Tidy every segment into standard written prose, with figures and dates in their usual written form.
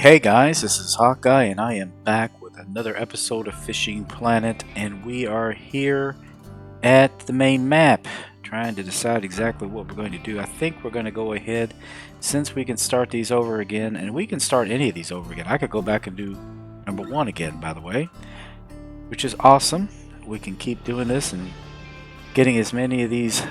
Hey guys, this is Hawkeye and I am back with another episode of Fishing Planet, and we are here at the main map trying to decide exactly what we're going to do. I think we're going to go ahead, since we can start these over again, and we can start any of these over again. I could go back and do number 1 again, by the way, which is awesome. We can keep doing this and getting as many of these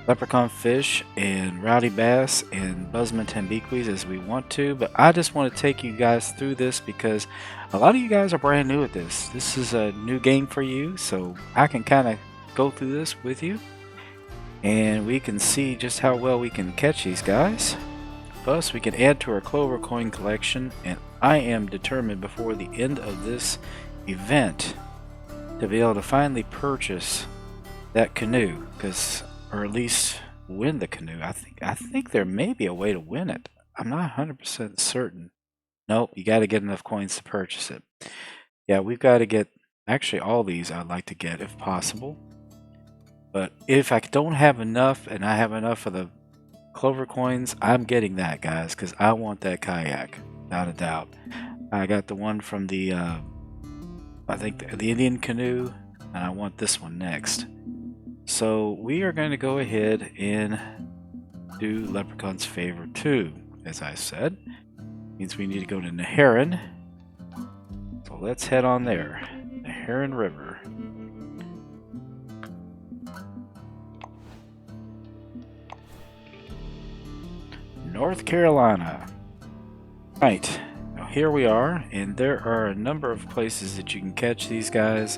Leprechaun Fish and Rowdy Bass and Buzzman Tambaqui as we want to, but I just want to take you guys through this because a lot of you guys are brand new at this. This is a new game for you, so I can kind of go through this with you and we can see just how well we can catch these guys. Plus we can add to our clover coin collection, and I am determined before the end of this event to be able to finally purchase that canoe, or at least win the canoe. I think there may be a way to win it. I'm not 100% certain. Nope, you got to get enough coins to purchase it. Yeah, we've got to get, actually all these I'd like to get if possible. But if I don't have enough and I have enough of the clover coins, I'm getting that, guys, because I want that kayak, without a doubt. I got the one from the, I think the Indian canoe, and I want this one next. So we are going to go ahead and do Leprechaun's Favor 2, as I said. Means we need to go to Neherrin. So let's head on there. Neherrin River. North Carolina. Right, now here we are, and there are a number of places that you can catch these guys,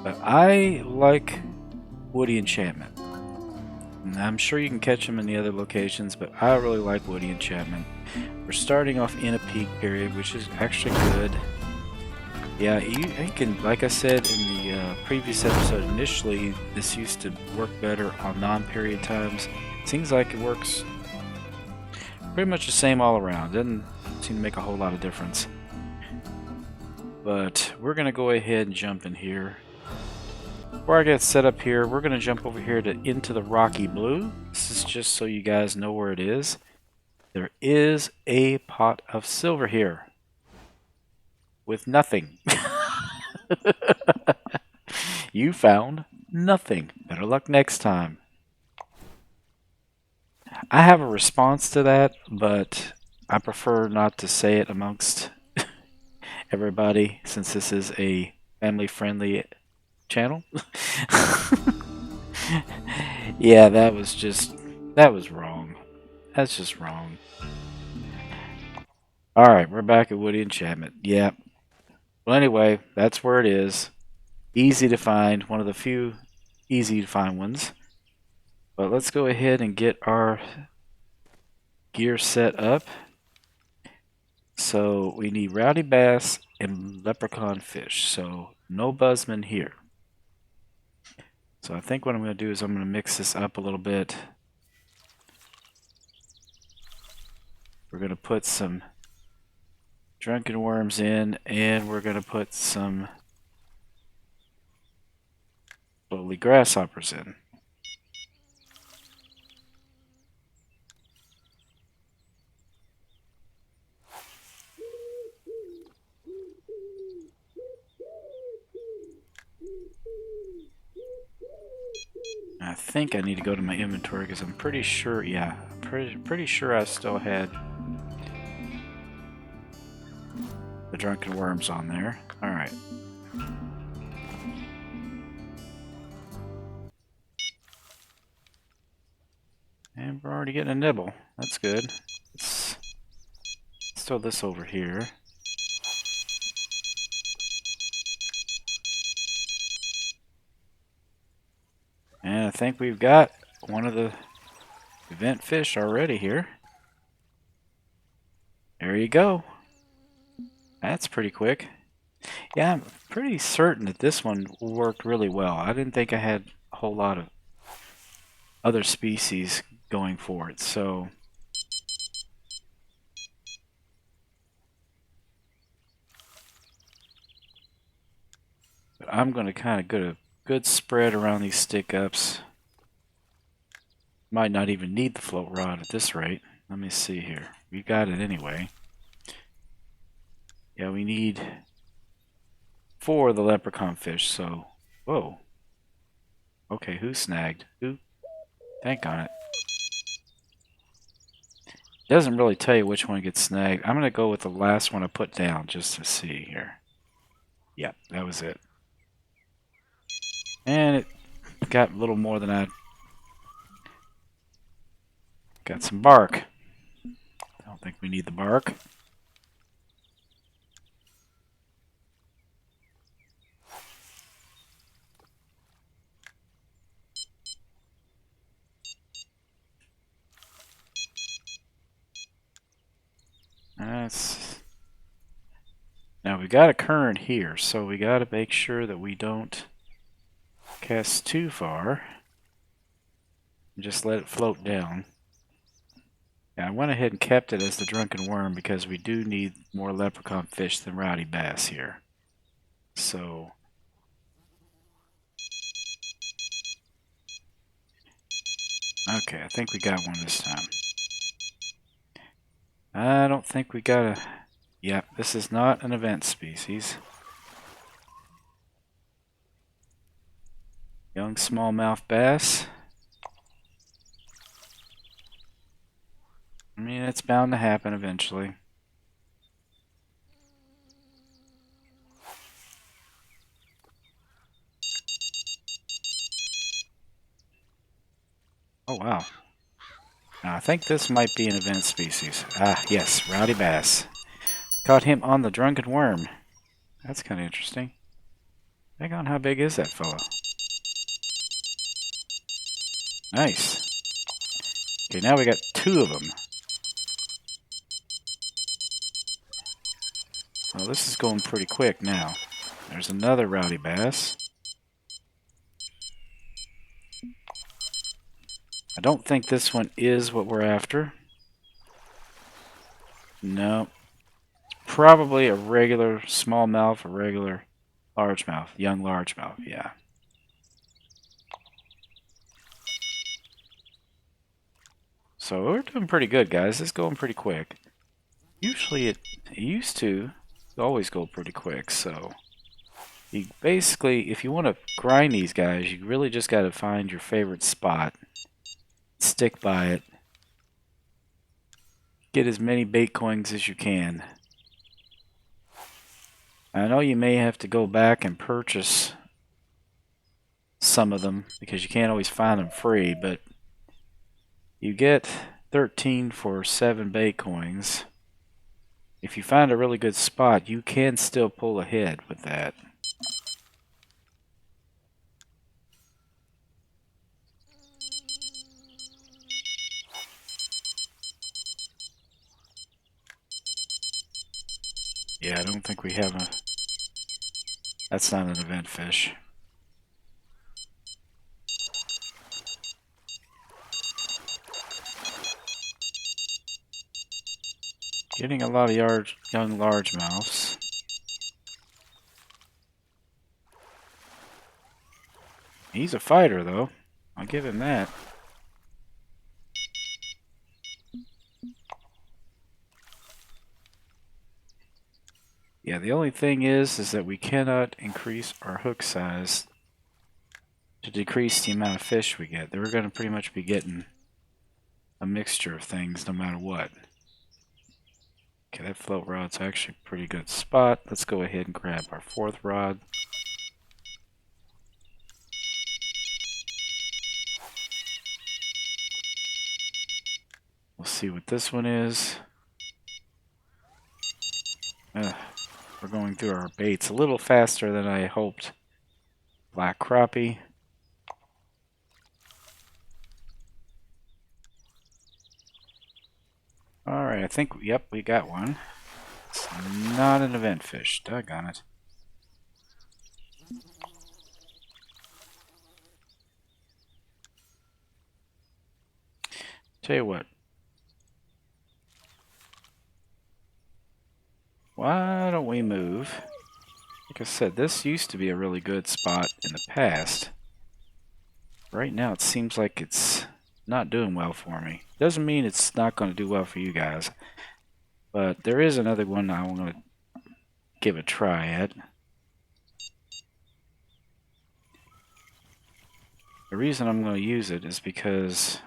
but I like Woody Enchantment. And I'm sure you can catch them in the other locations, but I really like Woody Enchantment. We're starting off in a peak period, which is actually good. Yeah, you can, like I said in the previous episode, initially this used to work better on non-period times. Seems like it works pretty much the same all around. Doesn't seem to make a whole lot of difference. But we're going to go ahead and jump in here. Before I get set up here, we're going to jump over here into the Rocky Blue. This is just so you guys know where it is. There is a pot of silver here with nothing. You found nothing. Better luck next time. I have a response to that, but I prefer not to say it amongst everybody since this is a family-friendly channel. Yeah, that was wrong. That's just wrong. Alright, we're back at Woody Enchantment. Yeah. Well, anyway, that's where it is. Easy to find. One of the few easy to find ones. But let's go ahead and get our gear set up. So we need Rowdy Bass and Leprechaun Fish. So no Buzzman here. So I think what I'm going to do is I'm going to mix this up a little bit. We're going to put some drunken worms in, and we're going to put some lowly grasshoppers in. I think I need to go to my inventory because I'm pretty sure, yeah, pretty sure I still had the drunken worms on there. All right. And we're already getting a nibble. That's good. Let's throw this over here. think we've got one of the event fish already here. There you go. That's pretty quick. Yeah, I'm pretty certain that this one worked really well. I didn't think I had a whole lot of other species going for it, so but I'm going to kind of get a good spread around these stick-ups. Might not even need the float rod at this rate. Let me see here. We got it anyway. Yeah, we need 4 of the leprechaun fish, so... Whoa. Okay, who snagged? Who? Bank on it. Doesn't really tell you which one gets snagged. I'm going to go with the last one I put down just to see here. Yep, that was it. And it got a little more than I... Got some bark. I don't think we need the bark. Now we got a current here, so we got to make sure that we don't cast too far. And just let it float down. Now I went ahead and kept it as the drunken worm because we do need more leprechaun fish than rowdy bass here. So okay, I think we got one this time. I don't think we got a... Yep, this is not an event species. Young smallmouth bass. I mean, it's bound to happen eventually. Oh, wow. Now, I think this might be an event species. Ah, yes, Rowdy Bass. Caught him on the drunken worm. That's kind of interesting. Hang on, how big is that fellow? Nice. Okay, now we got 2 of them. Well, this is going pretty quick now. There's another Rowdy Bass. I don't think this one is what we're after. No. Probably a regular smallmouth, a regular largemouth, young largemouth, yeah. So we're doing pretty good, guys. It's going pretty quick. Usually it used to always go pretty quick, so you basically, if you want to grind these guys, you really just got to find your favorite spot, stick by it, get as many bait coins as you can. I know you may have to go back and purchase some of them because you can't always find them free, but you get 13 for 7 bait coins. If you find a really good spot, you can still pull ahead with that. Yeah, I don't think we have a... That's not an event fish. Getting a lot of young largemouths. He's a fighter, though. I'll give him that. Yeah, the only thing is that we cannot increase our hook size to decrease the amount of fish we get. We're going to pretty much be getting a mixture of things no matter what. Okay, that float rod's actually a pretty good spot. Let's go ahead and grab our 4th rod. We'll see what this one is. We're going through our baits a little faster than I hoped. Black crappie. think, yep, we got one. It's not an event fish. Doggone it. Tell you what. Why don't we move? Like I said, this used to be a really good spot in the past. Right now it seems like it's not doing well for me. Doesn't mean it's not going to do well for you guys. But there is another one I'm going to give a try at. The reason I'm going to use it is because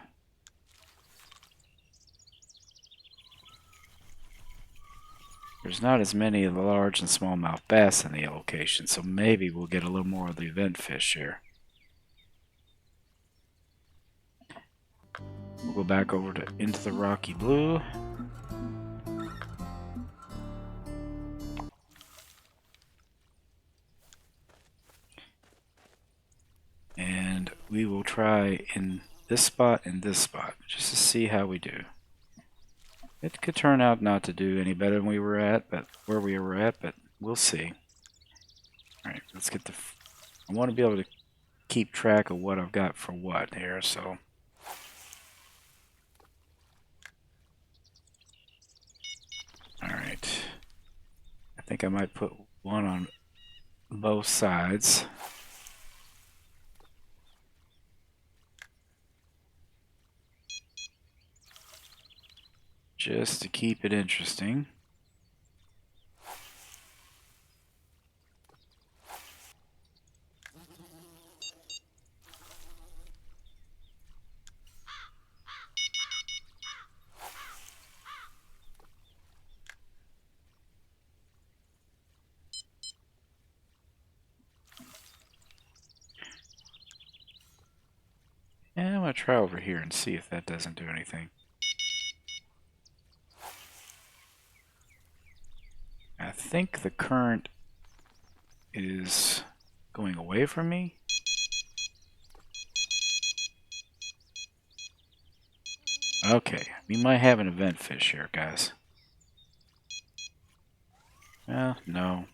there's not as many of the large and smallmouth bass in the location, so maybe we'll get a little more of the event fish here. We'll go back over to into the rocky blue. And we will try in this spot and this spot, just to see how we do. It could turn out not to do any better than we were at, but where we were at, but we'll see. Alright, let's get the... I want to be able to keep track of what I've got for what here, so... Alright. I think I might put one on both sides. Just to keep it interesting. And I'm going to try over here and see if that doesn't do anything. I think the current is going away from me. Okay, we might have an event fish here, guys. Well, no.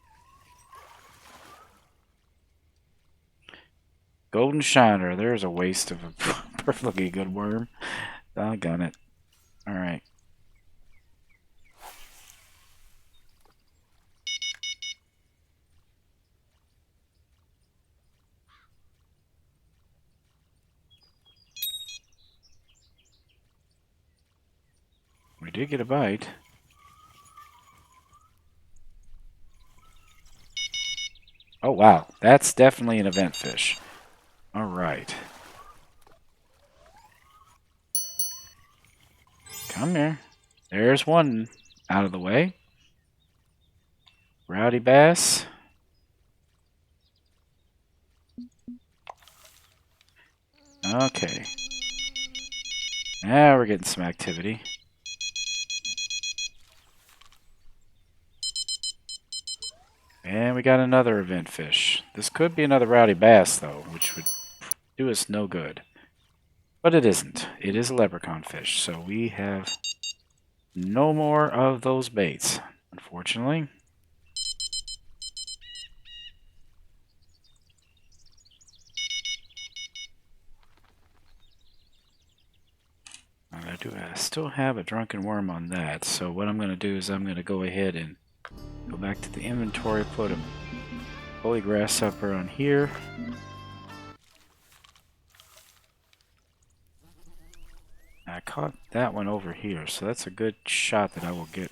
Golden Shiner, there's a waste of a perfectly good worm. Doggone it. Alright. We did get a bite. Oh wow, that's definitely an event fish. Alright. Come here. There's one out of the way. Rowdy Bass. Okay. Now we're getting some activity. And we got another event fish. This could be another Rowdy Bass, though, which would do us no good. But it isn't. It is a Leprechaun Fish, so we have no more of those baits, unfortunately. I still have a drunken worm on that, so what I'm going to do is I'm going to go ahead and go back to the inventory, put a holy grasshopper on here. I caught that one over here, so that's a good shot that I will get.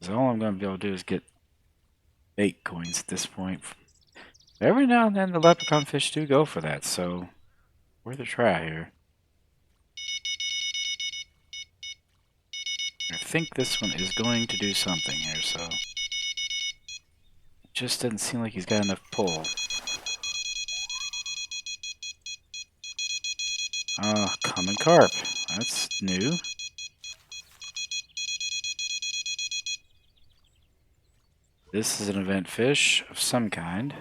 So all I'm going to be able to do is get bait coins at this point. Every now and then the leprechaun fish do go for that, so worth a try here. I think this one is going to do something here, so it just doesn't seem like he's got enough pull. Ah, common carp. That's new. This is an event fish of some kind.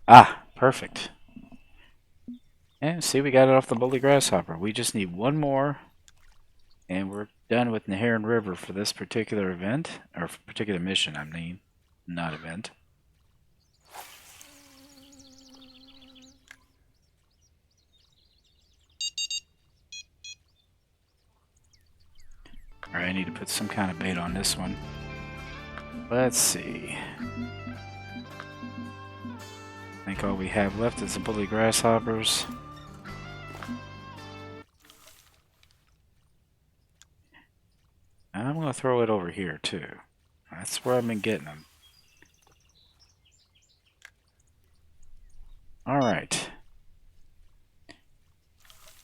Ah, perfect. And see, we got it off the bully grasshopper. We just need one more, and we're done with Neherrin River for this particular event, or particular mission, I mean, not event. Alright, I need to put some kind of bait on this one. Let's see. I think all we have left is the bully grasshoppers. I'm going to throw it over here too. That's where I've been getting them. Alright.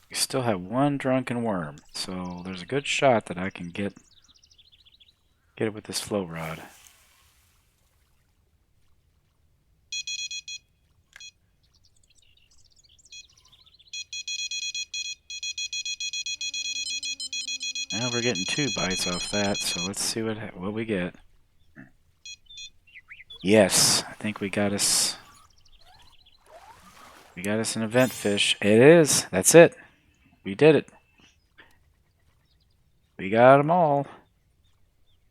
We still have one drunken worm, so there's a good shot that I can get it with this float rod. Now we're getting 2 bites off that, so let's see what we get. Yes, I think we got us an event fish. It is. That's it. We did it. We got them all.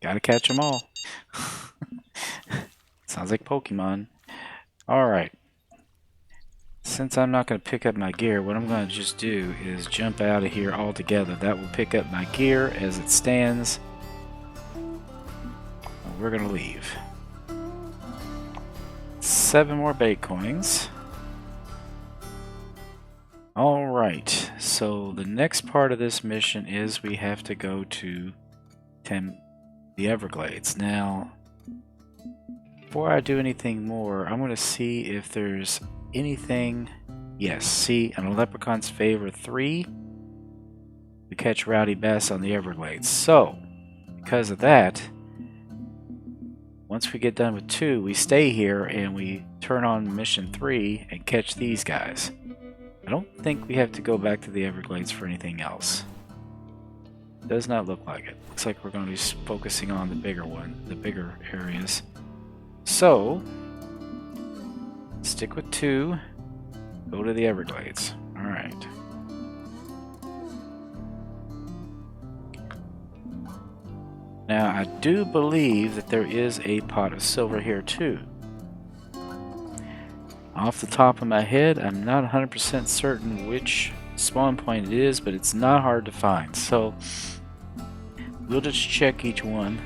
Gotta catch them all. Sounds like Pokemon. Alright. Since I'm not going to pick up my gear, what I'm going to just do is jump out of here altogether. That will pick up my gear as it stands. We're going to leave. 7 more bait coins. Alright, so the next part of this mission is we have to go to the Everglades. Now, before I do anything more, I'm going to see if there's anything. Yes, see, on a Leprechaun's Favor 3, we catch Rowdy Bass on the Everglades. So, because of that, once we get done with 2, we stay here and we turn on mission 3 and catch these guys. I don't think we have to go back to the Everglades for anything else. Does not look like it. Looks like we're going to be focusing on the bigger areas. So, stick with 2, go to the Everglades. Alright. Now, I do believe that there is a pot of silver here too. Off the top of my head, I'm not 100% certain which spawn point it is, but it's not hard to find. So, we'll just check each one,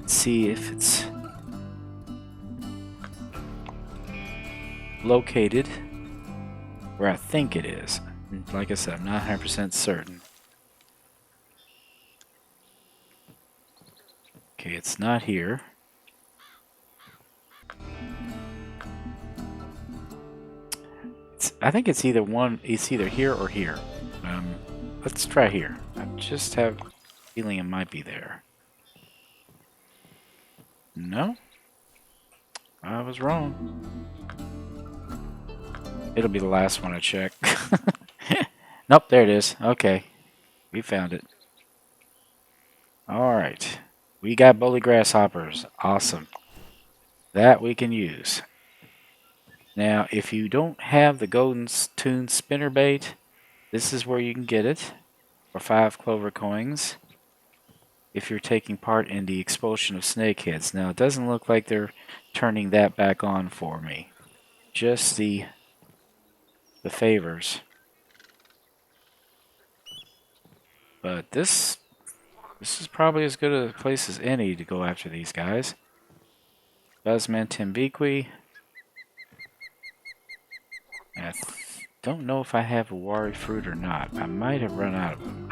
see if it's located where I think it is. Like I said, I'm not 100% certain. Okay, it's not here. I think it's either here or here. Let's try here. I just have a feeling it might be there. No? I was wrong. It'll be the last one I check. Nope, there it is. Okay. We found it. Alright. We got bully grasshoppers. Awesome. That we can use. Now, if you don't have the Golden Tune spinnerbait, this is where you can get it for 5 clover coins if you're taking part in the expulsion of snakeheads. Now, it doesn't look like they're turning that back on for me. Just the favors. But this is probably as good a place as any to go after these guys. Buzzman Tambaqui. I don't know if I have a wari fruit or not. I might have run out of them.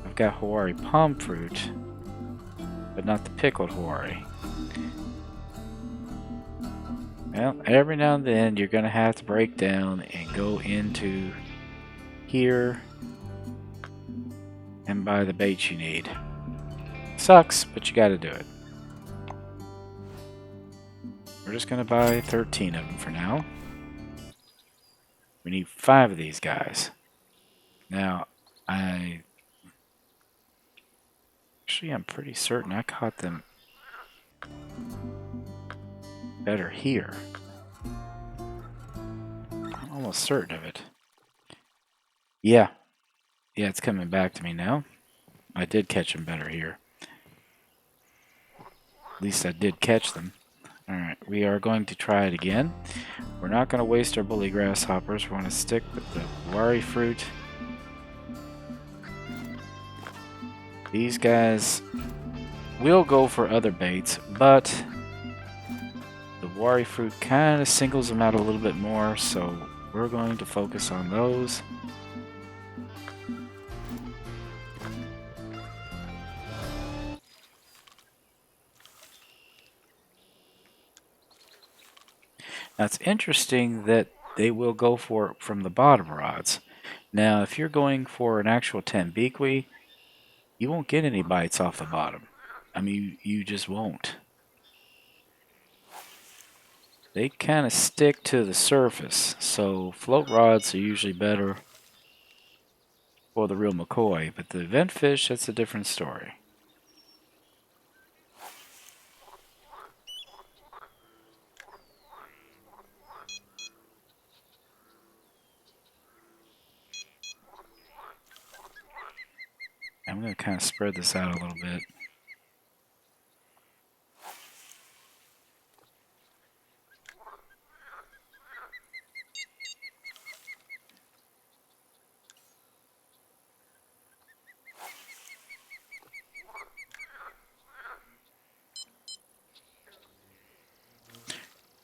I've got Hawari palm fruit, but not the pickled Hawari. Well, every now and then you're going to have to break down and go into here and buy the bait you need. Sucks, but you got to do it. We're just going to buy 13 of them for now. We need 5 of these guys. Now, I'm pretty certain I caught them better here. almost certain of it. Yeah. Yeah, it's coming back to me now. I did catch them better here. At least I did catch them. Alright, we are going to try it again. We're not going to waste our bully grasshoppers. We're going to stick with the wari fruit. These guys will go for other baits, but the wari fruit kind of singles them out a little bit more, so we're going to focus on those. Now it's interesting that they will go for it from the bottom rods. Now if you're going for an actual Tambaqui, you won't get any bites off the bottom. I mean, you just won't. They kind of stick to the surface, so float rods are usually better for the real McCoy, but the event fish, that's a different story. I'm going to kind of spread this out a little bit.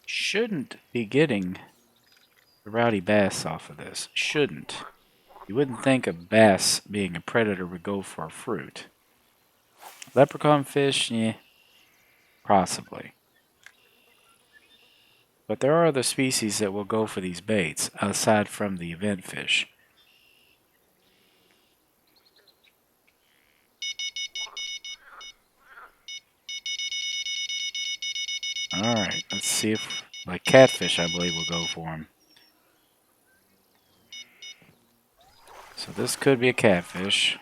Shouldn't be getting the Rowdy Bass off of this. Shouldn't. You wouldn't think a bass being a predator would go for a fruit. Leprechaun fish, yeah, possibly. But there are other species that will go for these baits, aside from the event fish. Alright, let's see if, like catfish, I believe, will go for them. So this could be a catfish.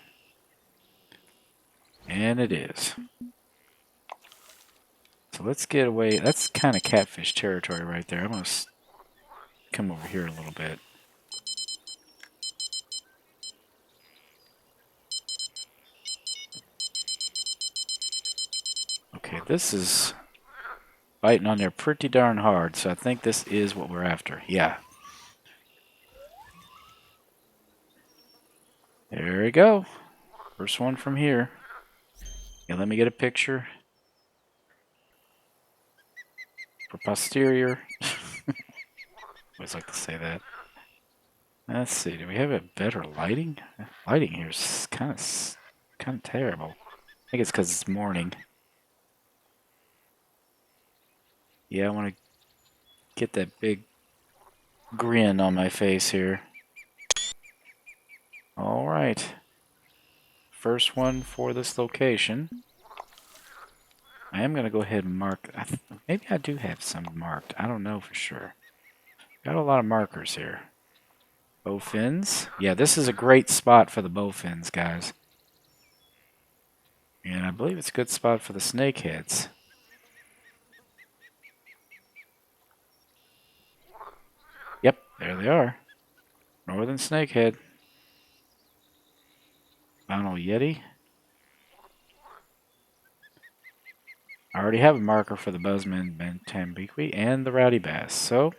And it is. So let's get away. That's kind of catfish territory right there. I'm going to come over here a little bit. Okay, this is biting on there pretty darn hard, so I think this is what we're after. Yeah. There we go. First one from here. Yeah, let me get a picture. For posterior. I always like to say that. Let's see, do we have a better lighting? Lighting here is kind of terrible. I think it's because it's morning. Yeah, I want to get that big grin on my face here. Alright. First one for this location. I am going to go ahead and mark. Maybe I do have some marked. I don't know for sure. Got a lot of markers here. Bowfins. Yeah, this is a great spot for the bowfins, guys. And I believe it's a good spot for the snakeheads. Yep, there they are. Northern snakehead. Bono Yeti. I already have a marker for the Buzzman Tambaqui and the Rowdy Bass, so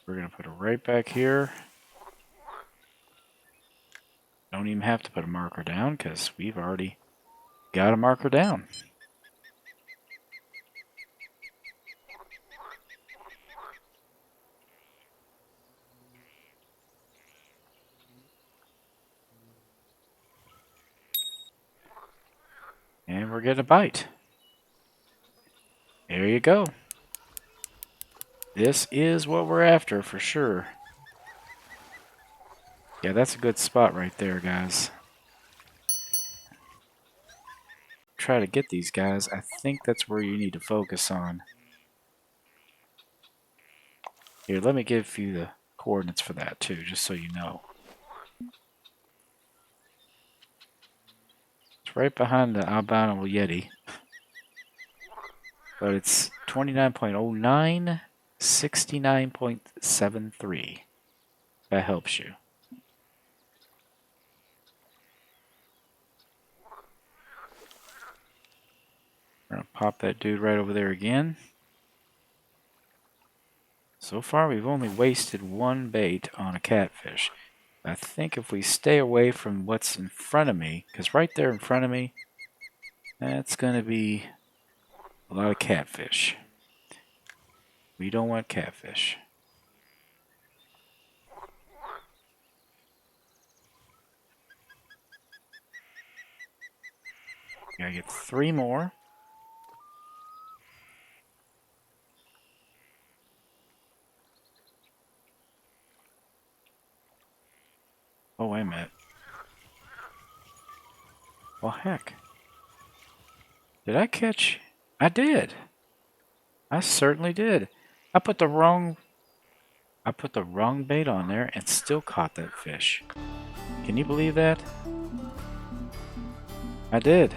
we're going to put it right back here. Don't even have to put a marker down because we've already got a marker down. And we're getting a bite. There you go. This is what we're after for sure. Yeah, that's a good spot right there, guys. Try to get these guys. I think that's where you need to focus on. Here, let me give you the coordinates for that too, just so you know. It's right behind the albino Yeti. But it's 29.09, 69.73. That helps you. We're going to pop that dude right over there again. So far, we've only wasted one bait on a catfish. I think if we stay away from what's in front of me, because right there in front of me, that's going to be a lot of catfish. We don't want catfish. Gotta get 3 more. Oh, wait a minute. Well, heck. Did I catch? I did. I certainly did. I put the wrong bait on there and still caught that fish. Can you believe that? I did.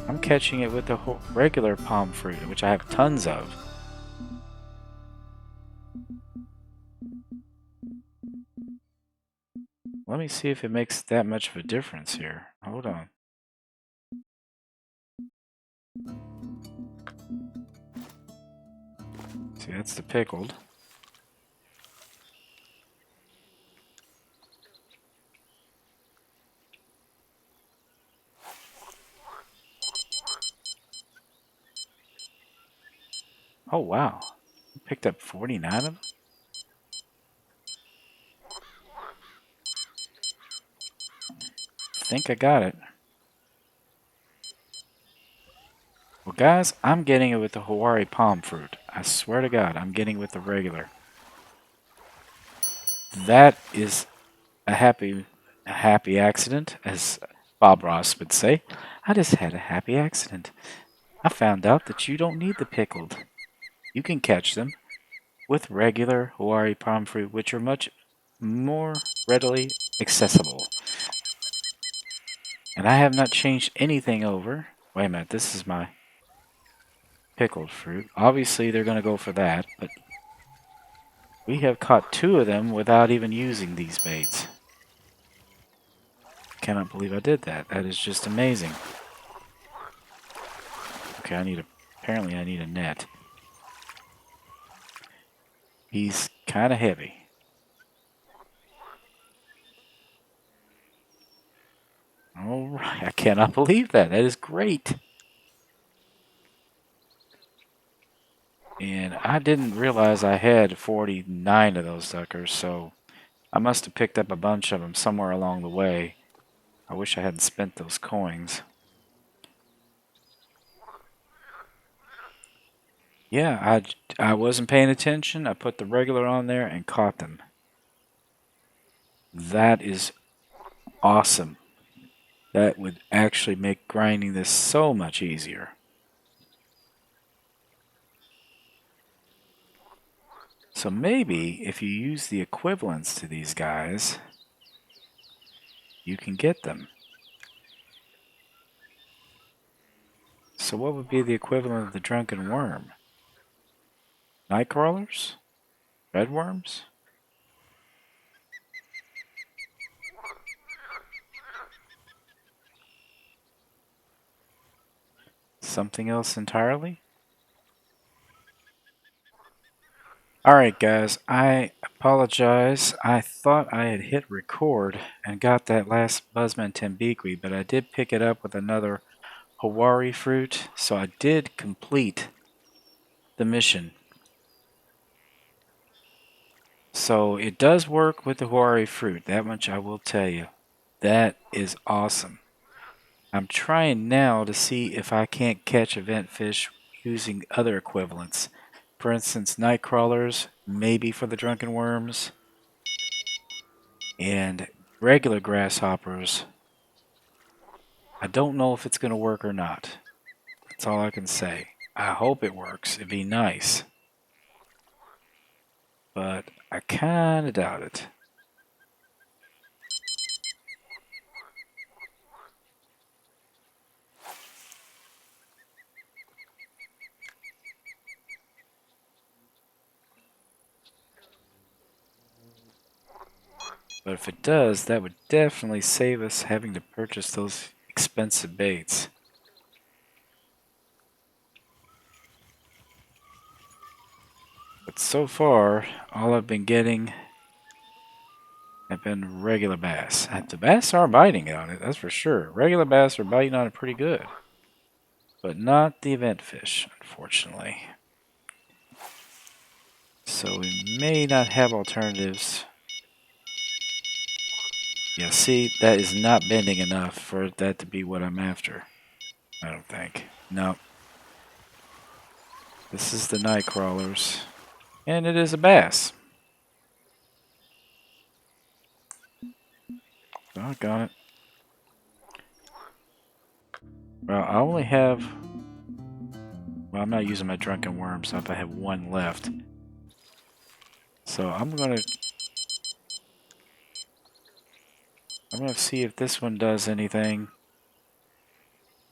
I'm catching it with the regular palm fruit, which I have tons of. Let me see if it makes that much of a difference here. Hold on. See, that's the pickled. Oh, wow. Picked up 49 of them? Think I got it. Well, guys, I'm getting it with the Hawaii palm fruit. I swear to God, I'm getting it with the regular. That is a happy accident, as Bob Ross would say. I just had a happy accident. I found out that you don't need the pickled. You can catch them with regular Hawaii palm fruit, which are much more readily accessible. And I have not changed anything over. Wait a minute, this is my pickled fruit. Obviously, they're going to go for that, but we have caught 2 of them without even using these baits. Cannot believe I did that. That is just amazing. Okay, apparently I need a net. He's kind of heavy. Alright, I cannot believe that. That is great. And I didn't realize I had 49 of those suckers, so I must have picked up a bunch of them somewhere along the way. I wish I hadn't spent those coins. Yeah, I wasn't paying attention. I put the regular on there and caught them. That is awesome. That would actually make grinding this so much easier. So maybe if you use the equivalents to these guys, you can get them. So what would be the equivalent of the drunken worm? Night crawlers? Red worms? Something else entirely? Alright guys, I apologize. I thought I had hit record and got that last Buzzman Tambaqui, but I did pick it up with another Hawaii fruit, so I did complete the mission. So it does work with the Hawaii fruit, that much I will tell you. That is awesome. I'm trying now to see if I can't catch event fish using other equivalents. For instance, night crawlers, maybe for the drunken worms, and regular grasshoppers. I don't know if it's going to work or not. That's all I can say. I hope it works. It'd be nice. But I kind of doubt it. But if it does, that would definitely save us having to purchase those expensive baits. But so far, all I've been getting have been regular bass. The bass are biting on it, that's for sure. Regular bass are biting on it pretty good. But not the event fish, unfortunately. So we may not have alternatives. Yeah, see, that is not bending enough for that to be what I'm after. I don't think. No. This is the night crawlers. And it is a bass. Doggone it. Well, I only have... Well, I'm not using my drunken worm, so I have one left. So I'm gonna see if this one does anything.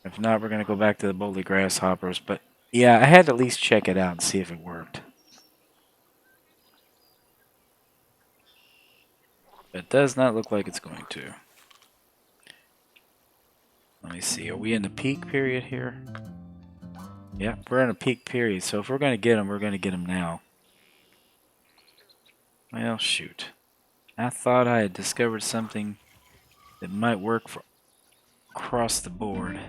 If not, we're gonna go back to the bully grasshoppers. But yeah, I had to at least check it out and see if it worked. It does not look like it's going to. Let me see. Are we in the peak period here? Yep, we're in a peak period. So if we're going to get them, we're going to get them now. Well, shoot. I thought I had discovered something that might work for across the board.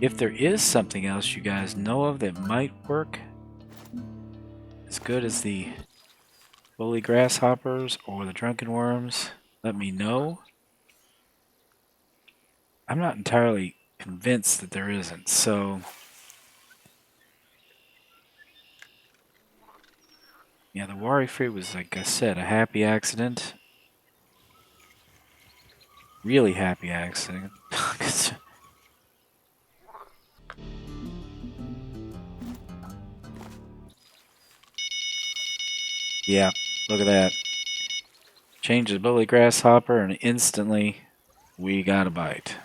If there is something else you guys know of that might work as good as the bully grasshoppers or the drunken worms, let me know. I'm not entirely convinced that there isn't, so yeah, the worry free was, like I said, a happy accident. Really happy accident. Yeah, look at that. Change the bully grasshopper and instantly we got a bite.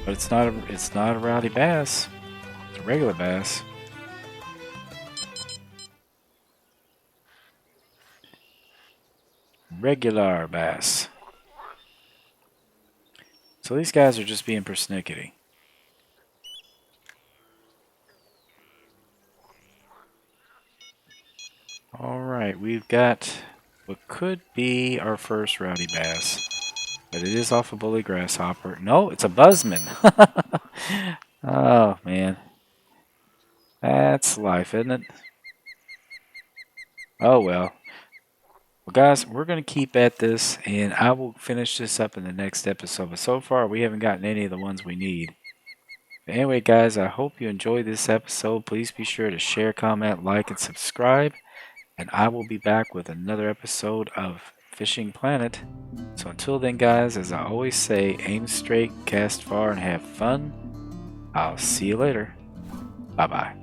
But it's not a rowdy bass. It's a regular bass. Regular bass. So these guys are just being persnickety. Alright, we've got what could be our first rowdy bass. But it is off a bully grasshopper. No, it's a buzzman. Oh, man. That's life, isn't it? Oh, well. Well, guys, we're going to keep at this, and I will finish this up in the next episode. But so far, we haven't gotten any of the ones we need. But anyway, guys, I hope you enjoyed this episode. Please be sure to share, comment, like, and subscribe. And I will be back with another episode of Fishing Planet. So until then, guys, as I always say, aim straight, cast far, and have fun. I'll see you later. Bye-bye.